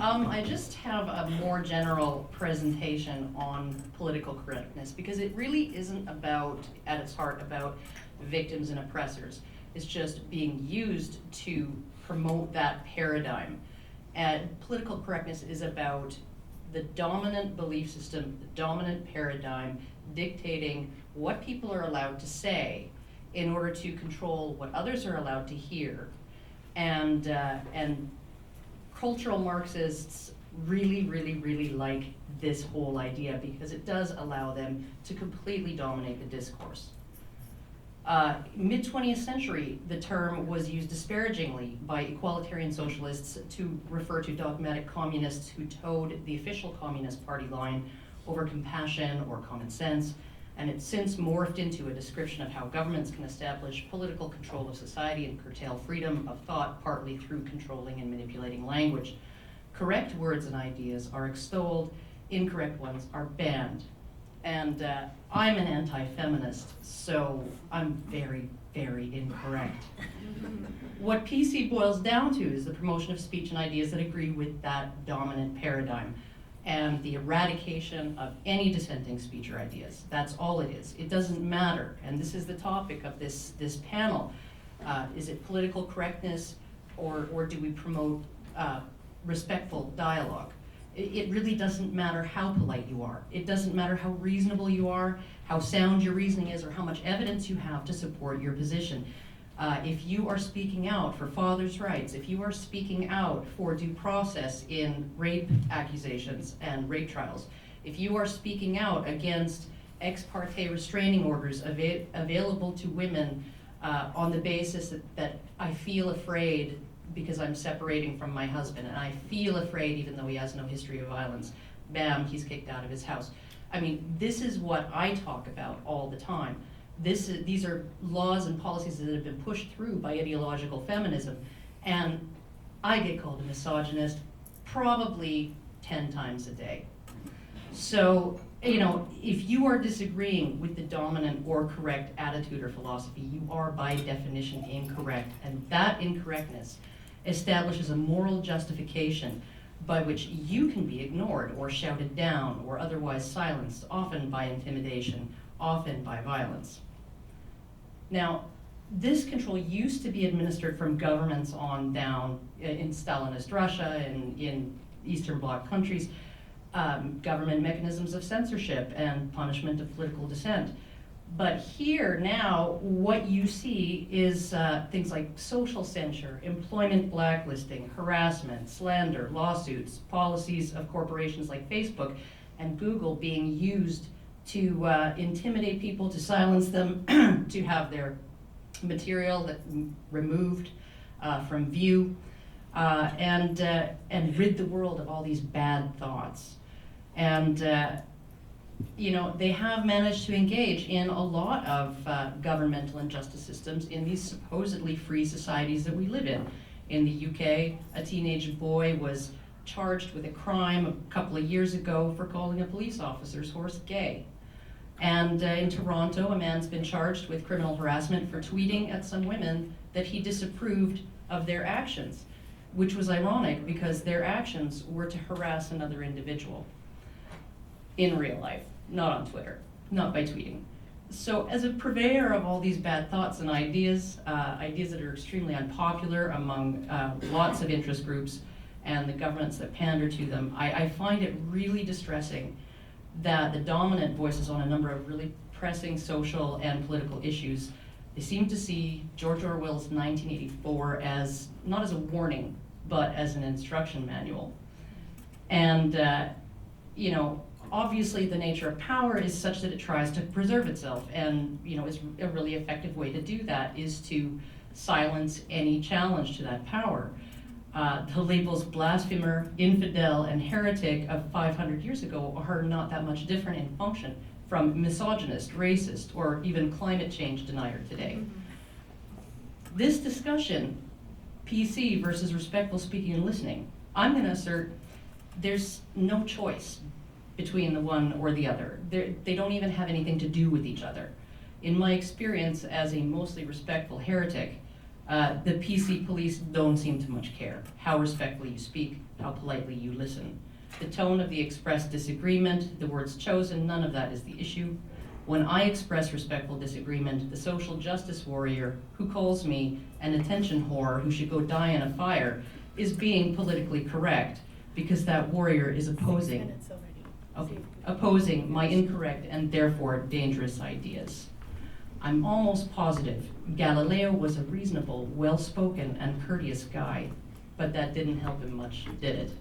I just have a more general presentation on political correctness because it really isn't about, at its heart, about victims and oppressors. It's just being used to promote that paradigm. And political correctness is about the dominant belief system, the dominant paradigm dictating what people are allowed to say in order to control what others are allowed to hear. And cultural Marxists really like this whole idea because it does allow them to completely dominate the discourse. Mid-20th century, the term was used disparagingly by equalitarian socialists to refer to dogmatic communists who towed the official Communist Party line over compassion or common sense, and it's since morphed into a description of how governments can establish political control of society and curtail freedom of thought, partly through controlling and manipulating language. Correct words and ideas are extolled, incorrect ones are banned. And I'm an anti-feminist, so I'm very incorrect. What PC boils down to is the promotion of speech and ideas that agree with that dominant paradigm and the eradication of any dissenting speech or ideas. That's all it is. It doesn't matter, and this is the topic of this panel. Is it political correctness or do we promote respectful dialogue? It really doesn't matter how polite you are. It doesn't matter how reasonable you are, how sound your reasoning is, or how much evidence you have to support your position. If you are speaking out for fathers' rights, if you are speaking out for due process in rape accusations and rape trials, if you are speaking out against ex parte restraining orders available to women on the basis that I feel afraid because I'm separating from my husband, and I feel afraid even though he has no history of violence. Bam, he's kicked out of his house. I mean, this is what I talk about all the time. These are laws and policies that have been pushed through by ideological feminism, and I get called a misogynist probably 10 times a day. So, if you are disagreeing with the dominant or correct attitude or philosophy, you are by definition incorrect, and that incorrectness establishes a moral justification by which you can be ignored or shouted down or otherwise silenced, often by intimidation, often by violence. Now, this control used to be administered from governments on down in Stalinist Russia and in Eastern Bloc countries, government mechanisms of censorship and punishment of political dissent. But here now, what you see is things like social censure, employment blacklisting, harassment, slander, lawsuits, policies of corporations like Facebook and Google being used to intimidate people, to silence them, to have their material removed from view, and rid the world of all these bad thoughts. And they have managed to engage in a lot of governmental and justice systems in these supposedly free societies that we live in. In the UK, a teenage boy was charged with a crime a couple of years ago for calling a police officer's horse gay. And in Toronto, a man's been charged with criminal harassment for tweeting at some women that he disapproved of their actions, which was ironic because their actions were to harass another individual in real life, not on Twitter, not by tweeting. So as a purveyor of all these bad thoughts and ideas, ideas that are extremely unpopular among lots of interest groups and the governments that pander to them, I find it really distressing that the dominant voices on a number of really pressing social and political issues, they seem to see George Orwell's 1984 as, not as a warning, but as an instruction manual. And, obviously the nature of power is such that it tries to preserve itself, and is a really effective way to do that is to silence any challenge to that power. The labels blasphemer, infidel, and heretic of 500 years ago are not that much different in function from misogynist, racist, or even climate change denier today. This discussion, PC versus respectful speaking and listening, I'm going to assert there's no choice between the one or the other. They don't even have anything to do with each other. In my experience as a mostly respectful heretic, The PC police don't seem to much care how respectfully you speak, how politely you listen. The tone of the expressed disagreement, the words chosen, none of that is the issue. When I express respectful disagreement, the social justice warrior who calls me an attention whore who should go die in a fire is being politically correct because that warrior is opposing my incorrect and therefore dangerous ideas. I'm almost positive Galileo was a reasonable, well-spoken, and courteous guy, but that didn't help him much, did it?